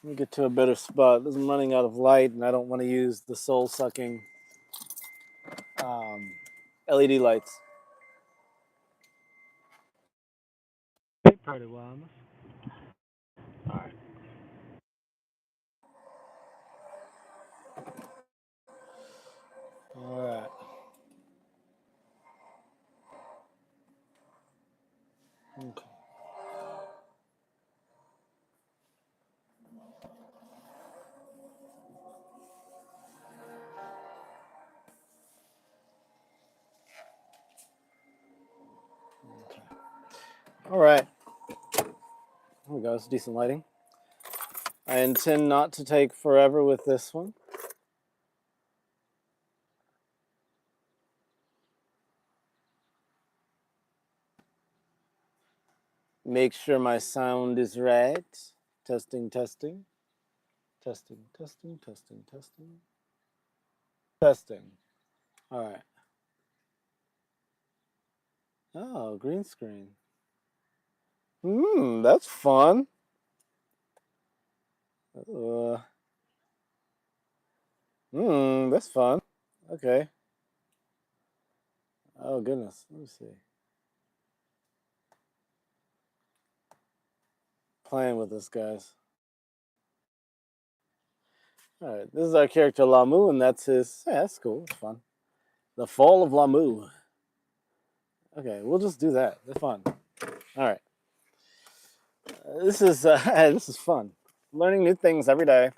Let me get to a better spot. I'm running out of light, and I don't want to use the soul-sucking LED lights. Pretty well. All right. All right. Okay. Okay. All right. There we go. It's decent lighting. I intend not to take forever with this one. Make sure my sound is right. Testing, testing. Testing, testing, testing, testing. Testing. All right. Oh, green screen. That's fun. That's fun. Okay. Oh, goodness. Let me see. Playing with this, guys. All right. This is our character Lamu, and that's his. Yeah, that's cool. It's fun. The Fall of Lamu. Okay, we'll just do that. It's fun. All right. This is this is fun. Learning new things every day.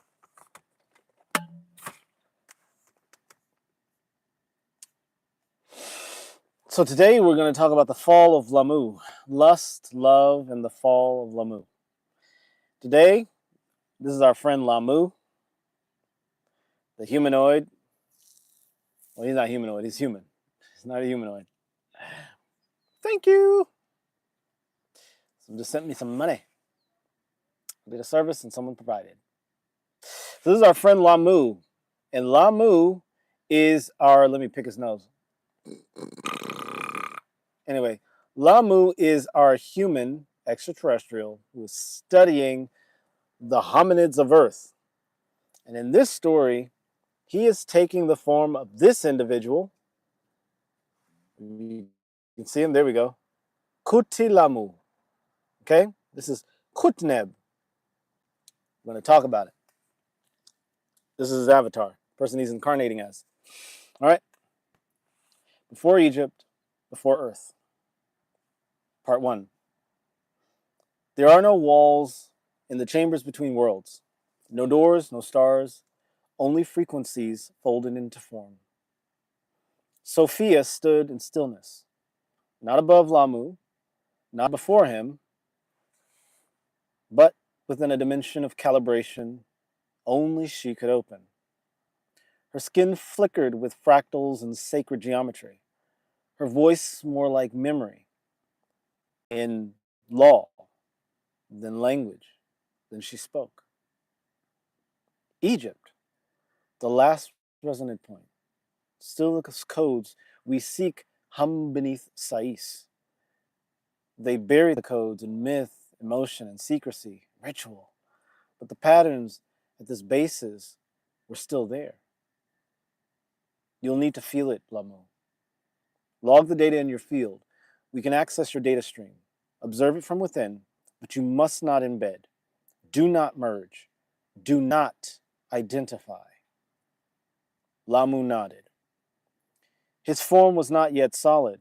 So today we're going to talk about the fall of Lamu. Lust, love, and the fall of Lamu. Today, this is our friend Lamu, the humanoid. Well, he's not humanoid. He's human. He's not a humanoid. Thank you. Someone just sent me some money. I did a service and someone provided. So this is our friend Lamu. And Lamu is our, let me pick his nose. Anyway, Lamu is our human extraterrestrial who is studying the hominids of Earth. And in this story, he is taking the form of this individual. You can see him. There we go. Kutilamu. Okay? This is Kutneb. We're going to talk about it. This is his avatar, person he's incarnating as. All right? Before Egypt, before Earth. Part 1. There are no walls in the chambers between worlds. No doors, no stars, only frequencies folded into form. Sophia stood in stillness, not above Lamu, not before him, but within a dimension of calibration only she could open. Her skin flickered with fractals and sacred geometry, her voice more like memory in law than language than she spoke. Egypt, the last resonant point, still the codes we seek hum beneath Sais. They bury the codes in myth, emotion, and secrecy, ritual, but the patterns at this basis were still there. You'll need to feel it, Lamu. Log the data in your field. We can access your data stream. Observe it from within, but you must not embed. Do not merge. Do not identify. Lamu nodded. His form was not yet solid,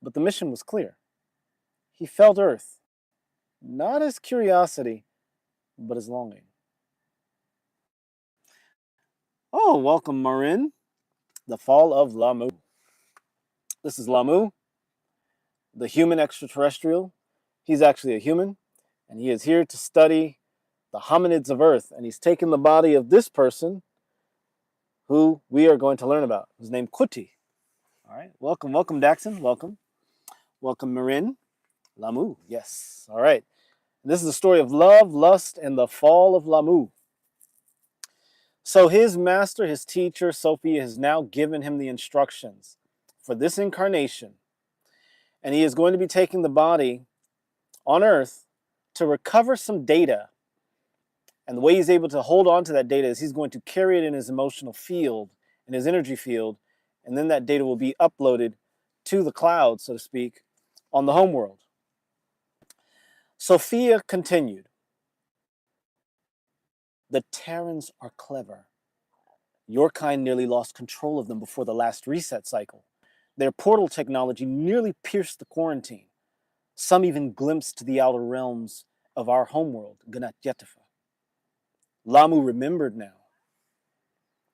but the mission was clear. He felt Earth, not as curiosity, but as longing. Oh, welcome, Marin. The Fall of Lamu. This is Lamu, the human extraterrestrial. He's actually a human, and he is here to study the hominids of Earth, and he's taken the body of this person who we are going to learn about, who's named Kuti. All right, welcome, welcome, Daxon, welcome. Welcome, Marin. Lamu, yes. All right. This is the story of love, lust, and the fall of Lamu. So his master, his teacher, Sophia, has now given him the instructions for this incarnation. And he is going to be taking the body on Earth to recover some data And the way he's able to hold on to that data is he's going to carry it in his emotional field, in his energy field, and then that data will be uploaded to the cloud, so to speak, on the homeworld. Sophia continued, "The Terrans are clever. Your kind nearly lost control of them before the last reset cycle. Their portal technology nearly pierced the quarantine. Some even glimpsed the outer realms of our homeworld, Gnat Yetifa." Lamu remembered now.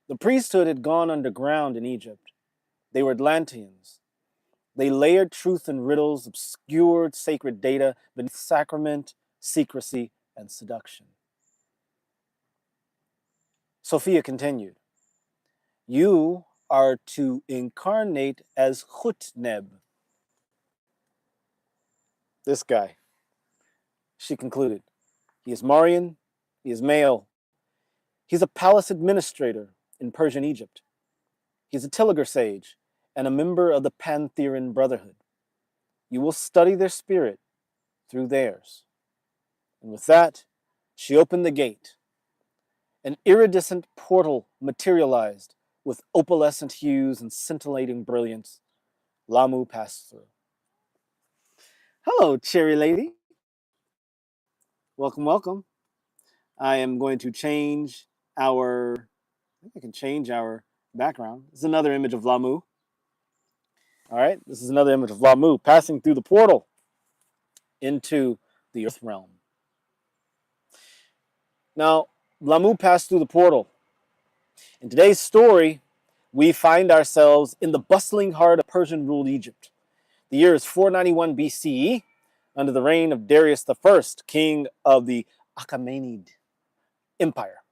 The priesthood had gone underground in Egypt. They were Atlanteans. They layered truth and riddles, obscured sacred data beneath sacrament, secrecy, and seduction. Sophia continued, "You are to incarnate as Khutneb." This guy, she concluded. He is Marian, he is male. He's a palace administrator in Persian Egypt. He's a Tiligar sage and a member of the Pantheran Brotherhood. You will study their spirit through theirs. And with that, she opened the gate. An iridescent portal materialized with opalescent hues and scintillating brilliance. Lamu passed through. Hello, cherry lady. Welcome, welcome. I am going to change our, I think I can change our background. This is another image of Lamu. All right, this is another image of Lamu passing through the portal into the earth realm. Now, Lamu passed through the portal. In today's story, we find ourselves in the bustling heart of Persian-ruled Egypt. The year is 491 BCE, under the reign of Darius I, king of the Achaemenid Empire.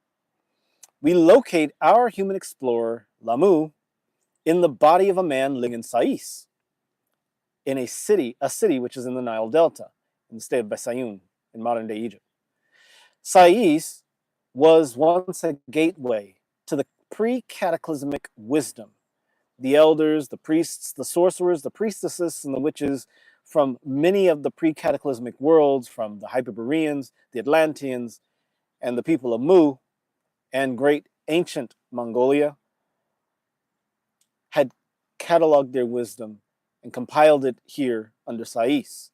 We locate our human explorer, Lamu, in the body of a man living in Sais, in a city which is in the Nile Delta, in the state of Besayoun, in modern-day Egypt. Sais was once a gateway to the pre-cataclysmic wisdom. The elders, the priests, the sorcerers, the priestesses, and the witches from many of the pre-cataclysmic worlds, from the Hyperboreans, the Atlanteans, and the people of Mu, and great ancient Mongolia, had cataloged their wisdom and compiled it here under Sais.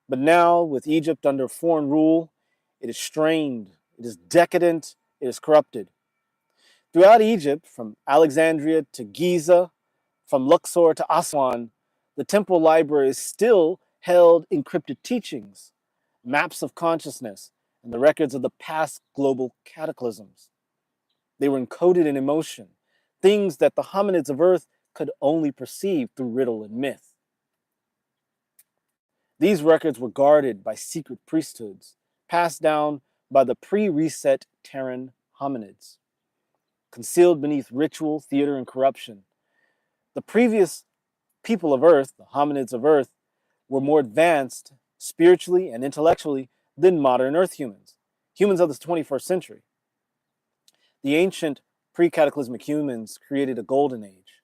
But now, with Egypt under foreign rule, it is strained, it is decadent, it is corrupted. Throughout Egypt, from Alexandria to Giza, from Luxor to Aswan, the temple library is still held encrypted teachings, maps of consciousness, and the records of the past global cataclysms. They were encoded in emotion, things that the hominids of Earth could only perceive through riddle and myth. These records were guarded by secret priesthoods, passed down by the pre-reset Terran hominids. Concealed beneath ritual, theater, and corruption, the previous people of Earth, the hominids of Earth, were more advanced spiritually and intellectually than modern Earth humans, humans of the 21st century. The ancient pre-cataclysmic humans created a golden age,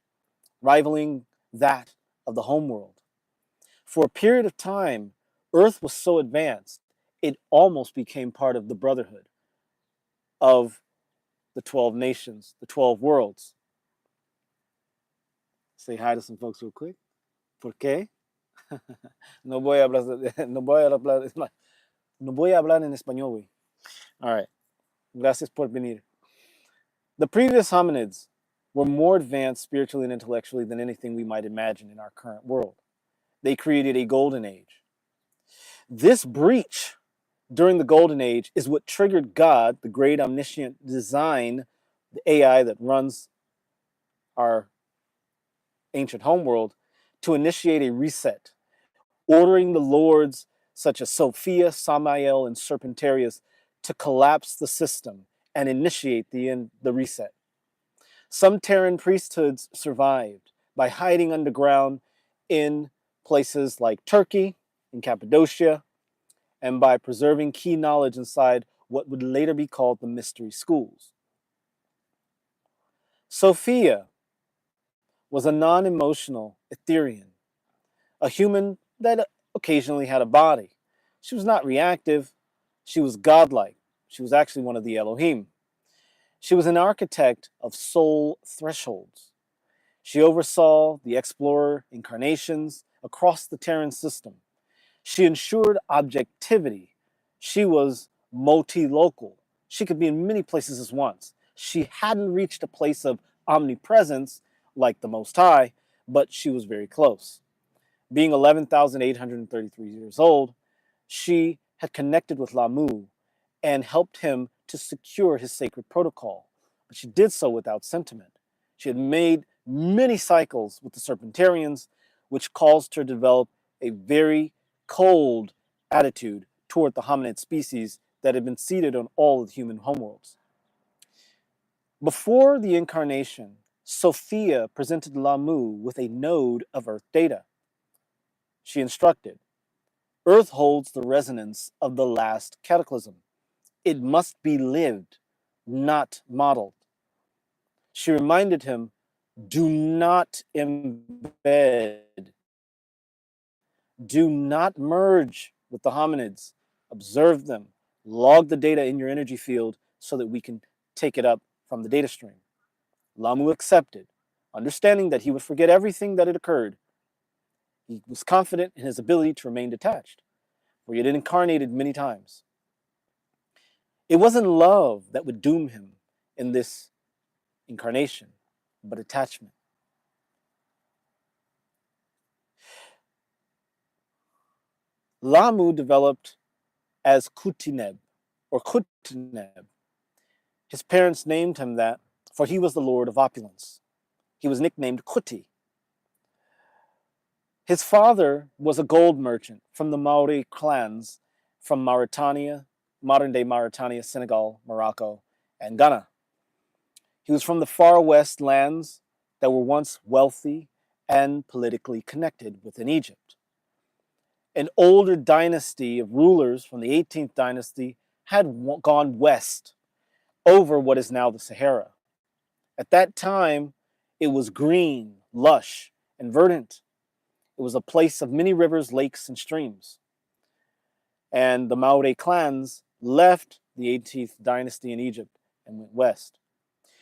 rivaling that of the homeworld. For a period of time, Earth was so advanced, it almost became part of the brotherhood of the 12 nations, the 12 worlds. Say hi to some folks real quick. ¿Por qué? No voy a hablar en español, güey. All right. Gracias por venir. The previous hominids were more advanced spiritually and intellectually than anything we might imagine in our current world. They created a golden age. This breach during the golden age is what triggered God, the great omniscient design, the AI that runs our ancient homeworld, to initiate a reset, ordering the lords such as Sophia, Samael, and Serpentarius to collapse the system and initiate the reset. Some Terran priesthoods survived by hiding underground in places like Turkey, in Cappadocia, and by preserving key knowledge inside what would later be called the mystery schools. Sophia was a non-emotional Etherean, a human that occasionally had a body. She was not reactive, she was godlike. She was actually one of the Elohim. She was an architect of soul thresholds. She oversaw the explorer incarnations across the Terran system. She ensured objectivity. She was multi-local. She could be in many places at once. She hadn't reached a place of omnipresence like the Most High, but she was very close. Being 11,833 years old, she had connected with Lamu and helped him to secure his sacred protocol. But she did so without sentiment. She had made many cycles with the Serpentarians, which caused her to develop a very cold attitude toward the hominid species that had been seeded on all of the human homeworlds. Before the incarnation, Sophia presented Lamu with a node of Earth data. She instructed, Earth holds the resonance of the last cataclysm. It must be lived, not modeled. She reminded him, do not embed, do not merge with the hominids. Observe them, log the data in your energy field so that we can take it up from the data stream. Lamu accepted, understanding that he would forget everything that had occurred. He was confident in his ability to remain detached, for he had incarnated many times. It wasn't love that would doom him in this incarnation, but attachment. Lamu developed as Kutineb, or Kutineb. His parents named him that, for he was the lord of opulence. He was nicknamed Kuti. His father was a gold merchant from the Maori clans from Mauritania, modern-day Mauritania, Senegal, Morocco, and Ghana. He was from the far west lands that were once wealthy and politically connected within Egypt. An older dynasty of rulers from the 18th dynasty had gone west over what is now the Sahara. At that time, it was green, lush, and verdant. It was a place of many rivers, lakes, and streams. And the Maori clans left the 18th dynasty in Egypt and went west.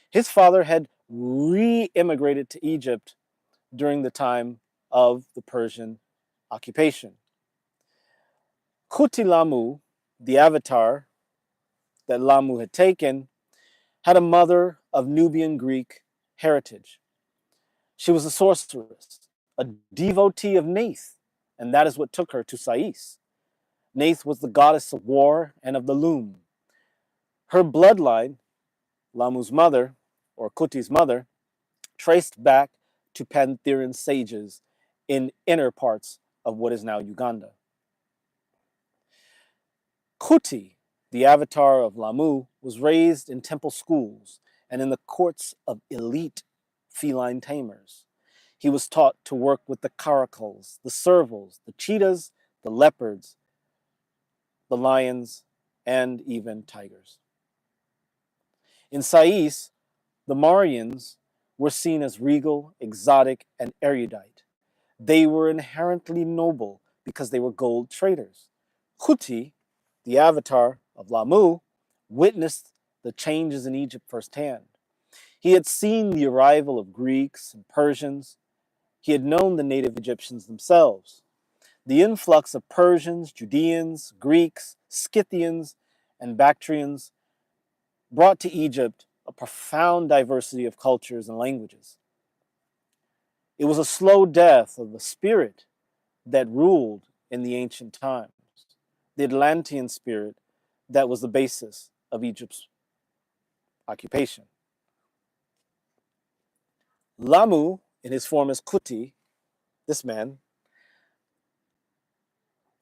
His father had re-immigrated to Egypt during the time of the Persian occupation. Kuti Lamu, the avatar that Lamu had taken, had a mother of Nubian Greek heritage. She was a sorceress, a devotee of Neith, and that is what took her to Sais. Neith was the goddess of war and of the loom. Her bloodline, Lamu's mother, or Kuti's mother, traced back to Pantherian sages in inner parts of what is now Uganda. Kuti, the avatar of Lamu, was raised in temple schools and in the courts of elite feline tamers. He was taught to work with the caracals, the servals, the cheetahs, the leopards, the lions, and even tigers. In Sais, the Marians were seen as regal, exotic, and erudite. They were inherently noble because they were gold traders. Kuti, the avatar of Lamu, witnessed the changes in Egypt firsthand. He had seen the arrival of Greeks and Persians. He had known the native Egyptians themselves. The influx of Persians, Judeans, Greeks, Scythians, and Bactrians brought to Egypt a profound diversity of cultures and languages. It was a slow death of the spirit that ruled in the ancient times, the Atlantean spirit that was the basis of Egypt's occupation. Lamu, in his form as Kuti, this man,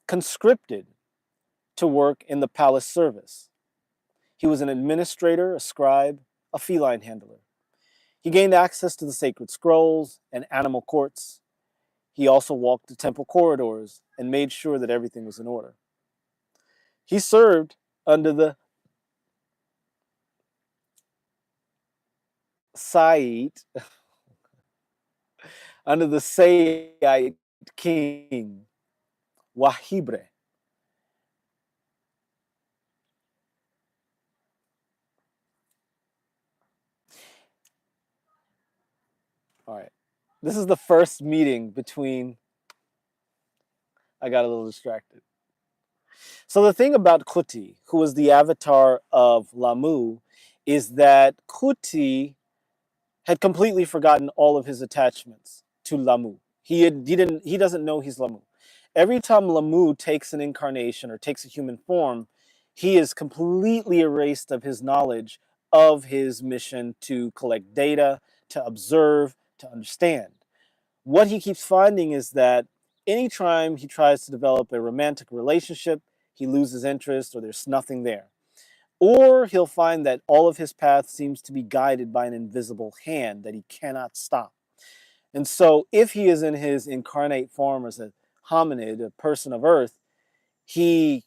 conscripted to work in the palace service. He was an administrator, a scribe, a feline handler. He gained access to the sacred scrolls and animal courts. He also walked the temple corridors and made sure that everything was in order. He served under the Saite, under the Saite king, Wahibre. All right. This is the first meeting between, I got a little distracted. So the thing about Kuti, who was the avatar of Lamu, is that Kuti had completely forgotten all of his attachments to Lamu. He doesn't know he's Lamu. Every time Lamu takes an incarnation or takes a human form, he is completely erased of his knowledge of his mission to collect data, to observe, to understand. What he keeps finding is that anytime he tries to develop a romantic relationship, he loses interest or there's nothing there. Or he'll find that all of his path seems to be guided by an invisible hand that he cannot stop. And so if he is in his incarnate form as a hominid, a person of earth, he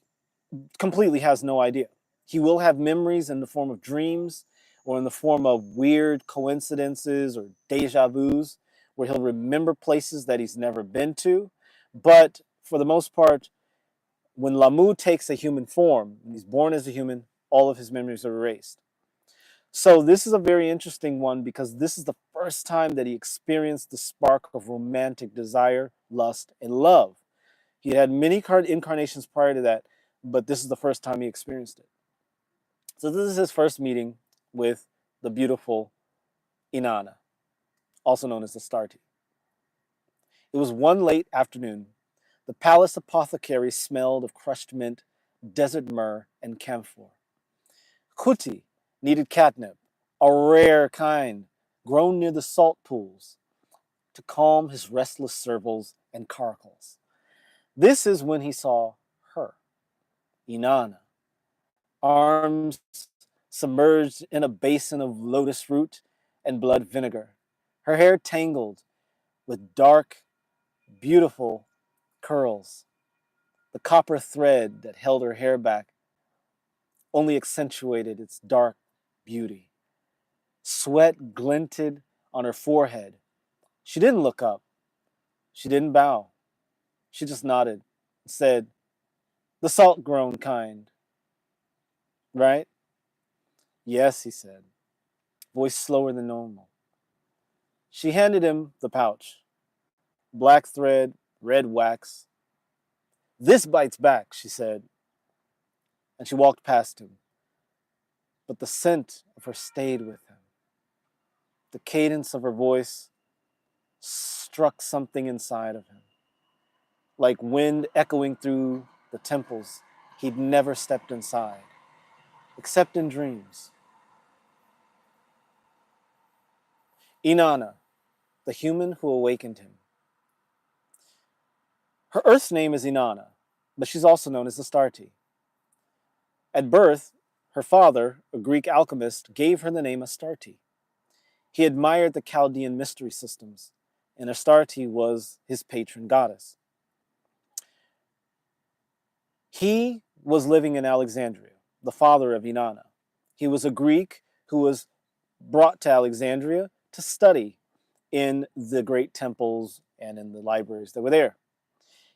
completely has no idea. He will have memories in the form of dreams or in the form of weird coincidences or deja vus, where he'll remember places that he's never been to. But for the most part, when Lamu takes a human form, when he's born as a human, all of his memories are erased. So this is a very interesting one because this is the first time that he experienced the spark of romantic desire, lust, and love. He had many incarnations prior to that, but this is the first time he experienced it. So this is his first meeting with the beautiful Inanna, also known as the Starti. It was one late afternoon. The palace apothecary smelled of crushed mint, desert myrrh, and camphor. Kuti needed catnip, a rare kind, grown near the salt pools, to calm his restless servals and caracals. This is when he saw her, Inanna, arms submerged in a basin of lotus root and blood vinegar, her hair tangled with dark, beautiful curls. The copper thread that held her hair back only accentuated its dark beauty. Sweat glinted on her forehead. She didn't look up. She didn't bow. She just nodded and said, "The salt-grown kind, right?" "Yes," he said, voice slower than normal. She handed him the pouch. Black thread, red wax. "This bites back," she said, and she walked past him. But the scent of her stayed with him. The cadence of her voice struck something inside of him, like wind echoing through the temples he'd never stepped inside, except in dreams. Inanna, the human who awakened him. Her Earth's name is Inanna, but she's also known as the Starti. At birth, her father, a Greek alchemist, gave her the name Astarte. He admired the Chaldean mystery systems, and Astarte was his patron goddess. He was living in Alexandria, the father of Inanna. He was a Greek who was brought to Alexandria to study in the great temples and in the libraries that were there.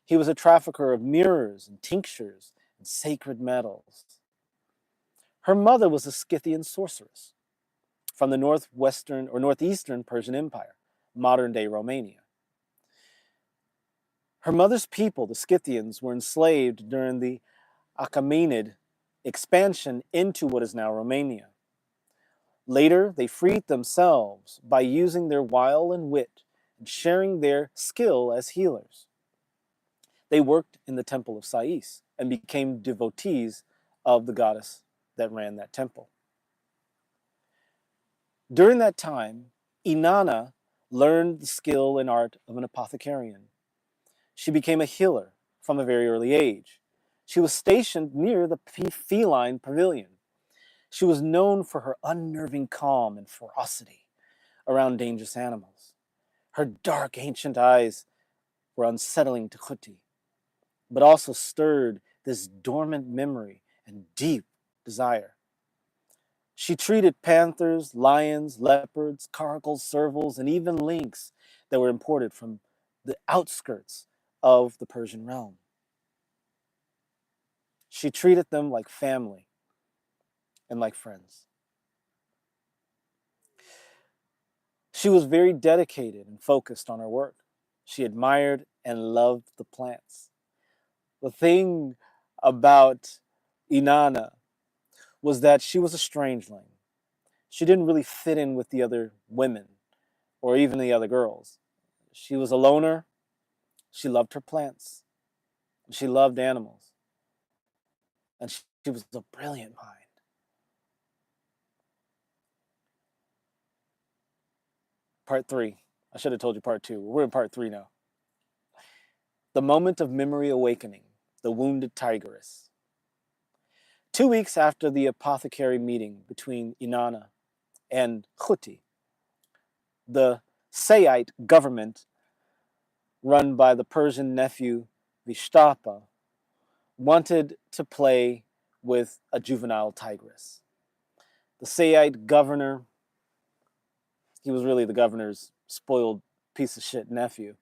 He was a trafficker of mirrors and tinctures and sacred metals. Her mother was a Scythian sorceress from the northwestern or northeastern Persian Empire, modern-day Romania. Her mother's people, the Scythians, were enslaved during the Achaemenid expansion into what is now Romania. Later, they freed themselves by using their wile and wit and sharing their skill as healers. They worked in the temple of Sais and became devotees of the goddess that ran that temple. During that time, Inanna learned the skill and art of an apothecarian. She became a healer from a very early age. She was stationed near the feline pavilion. She was known for her unnerving calm and ferocity around dangerous animals. Her dark, ancient eyes were unsettling to Kuti, but also stirred this dormant memory and deep desire. She treated panthers, lions, leopards, caracals, servals, and even lynx that were imported from the outskirts of the Persian realm. She treated them like family and like friends. She was very dedicated and focused on her work. She admired and loved the plants. The thing about Inanna was that she was a strangeling. She didn't really fit in with the other women or even the other girls. She was a loner. She loved her plants. She loved animals. And she was a brilliant mind. Part 3. I should have told you part 2. We're in part 3 now. The moment of memory awakening. The wounded tigress. 2 weeks after the apothecary meeting between Inanna and Khuti, the Sayyite government, run by the Persian nephew Vishtapa, wanted to play with a juvenile tigress. The Sayyite governor, he was really the governor's spoiled piece of shit nephew,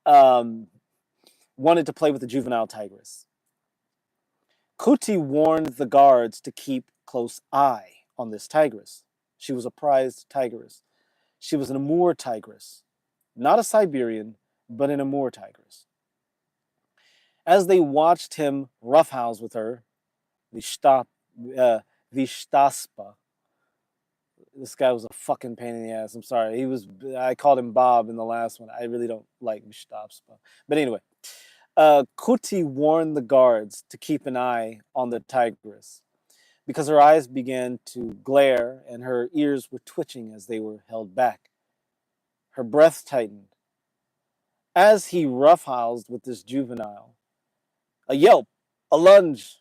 wanted to play with the juvenile tigress. Khuti warned the guards to keep close eye on this tigress. She was a prized tigress. She was an Amur tigress, not a Siberian, but an Amur tigress. As they watched him roughhouse with her, Vishtaspa, this guy was a fucking pain in the ass. I'm sorry. I called him Bob in the last one. I really don't like Vishtaspa. But anyway, Khuti warned the guards to keep an eye on the tigress because her eyes began to glare and her ears were twitching as they were held back. Her breath tightened. As he roughhoused with this juvenile, a yelp, a lunge,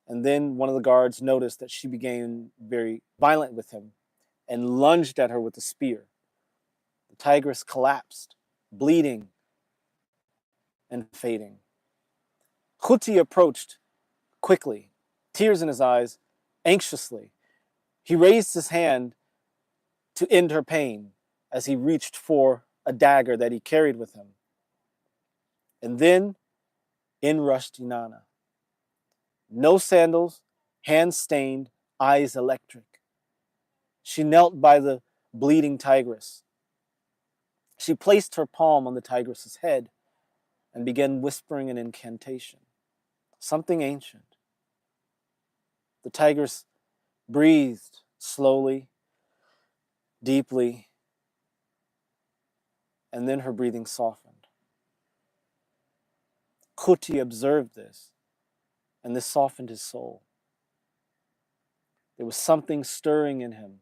and then one of the guards noticed that she began very violent with him and lunged at her with a spear. The tigress collapsed, bleeding and fading. Khuti approached quickly, tears in his eyes, anxiously. He raised his hand to end her pain as he reached for a dagger that he carried with him. And then in rushed Inanna. No sandals, hands stained, eyes electric. She knelt by the bleeding tigress. She placed her palm on the tigress's head and began whispering an incantation, something ancient. The tigress breathed slowly, deeply, and then her breathing softened. Khuti observed this, and this softened his soul. There was something stirring in him.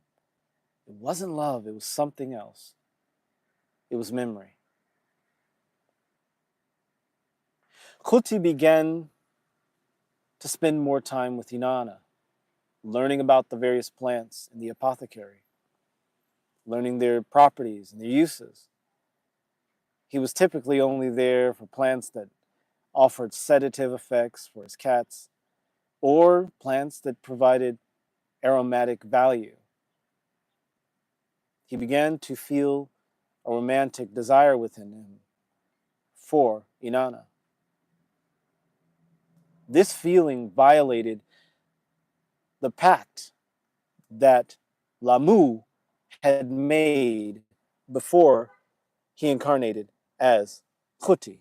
It wasn't love, it was something else. It was memory. Khuti began to spend more time with Inanna, learning about the various plants in the apothecary, learning their properties and their uses. He was typically only there for plants that offered sedative effects for his cats, or plants that provided aromatic value. He began to feel a romantic desire within him for Inanna. This feeling violated the pact that Lamu had made before he incarnated as Khuti.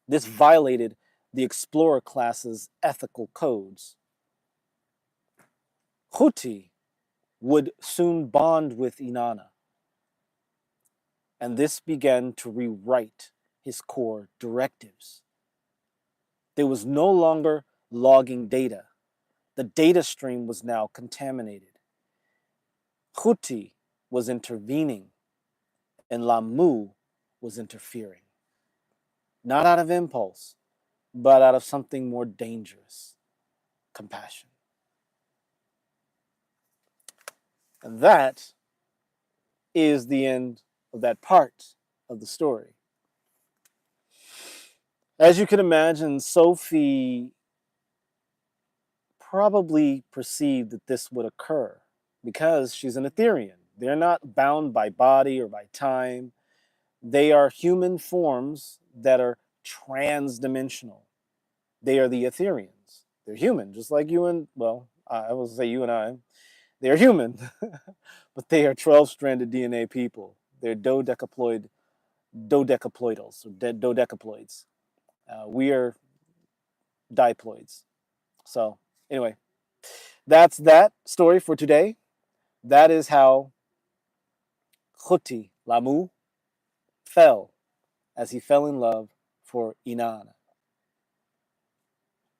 This violated the explorer class's ethical codes. Khuti would soon bond with Inanna, and this began to rewrite his core directives. There was no longer logging data. The data stream was now contaminated. Khuti was intervening, and Lamu was interfering. Not out of impulse, but out of something more dangerous, compassion. And that is the end of that part of the story. As you can imagine, Sophie probably perceived that this would occur because she's an Etherian. They're not bound by body or by time. They are human forms that are trans-dimensional. They are the Etherians. They're human, just like you and, well, I will say you and I. They are human, but they are 12-stranded DNA people. They're dodecaploidals, or dodecaploids. We are diploids. So anyway, that's that story for today. That is how Khuti, Lamu, fell as he fell in love for Inanna.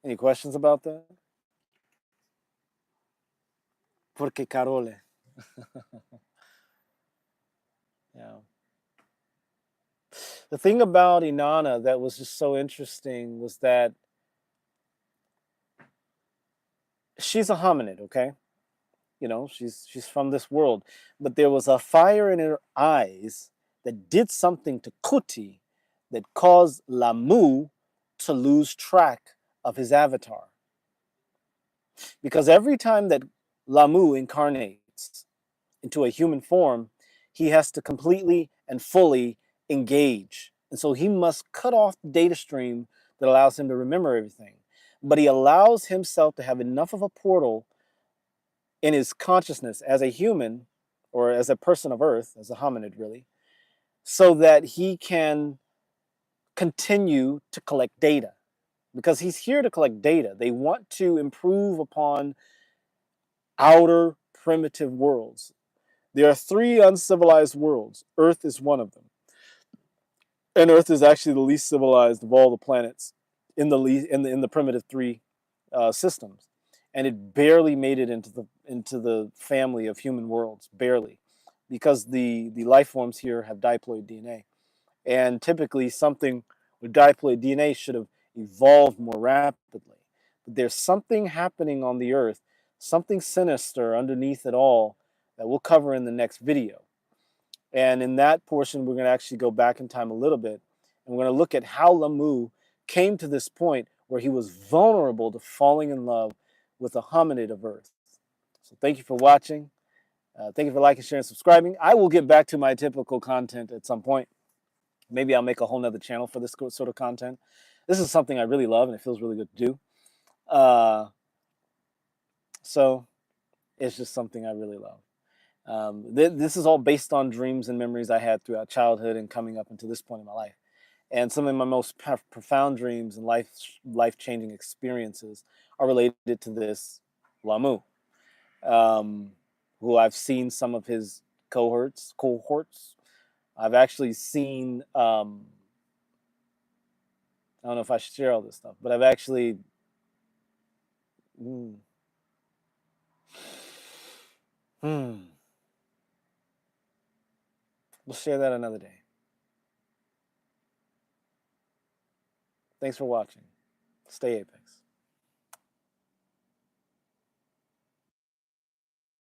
Any questions about that? Porque Carole. Yeah. The thing about Inanna that was just so interesting was that she's a hominid, okay? You know, she's from this world, but there was a fire in her eyes that did something to Kuti that caused Lamu to lose track of his avatar. Because every time that Lamu incarnates into a human form, he has to completely and fully engage. And so he must cut off the data stream that allows him to remember everything. But he allows himself to have enough of a portal in his consciousness as a human, or as a person of Earth, as a hominid really, so that he can continue to collect data. Because he's here to collect data. They want to improve upon outer primitive worlds. There are 3 uncivilized worlds. Earth is one of them. And Earth is actually the least civilized of all the planets in the primitive 3 systems. And it barely made it into the family of human worlds, barely, because the life forms here have diploid DNA. And typically something with diploid DNA should have evolved more rapidly. But there's something happening on the Earth, something sinister underneath it all that we'll cover in the next video. And in that portion, we're going to actually go back in time a little bit. And we're going to look at how Lamu came to this point where he was vulnerable to falling in love with a hominid of Earth. So thank you for watching. Thank you for liking, sharing, subscribing. I will get back to my typical content at some point. Maybe I'll make a whole nother channel for this sort of content. This is something I really love, and it feels really good to do. So it's just something I really love. This is all based on dreams and memories I had throughout childhood and coming up into this point in my life. And some of my most profound dreams and life-changing experiences are related to this Lamu, who I've seen some of his cohorts. I've actually seen, I don't know if I should share all this stuff, but I've actually, we'll share that another day. Thanks for watching. Stay Apex.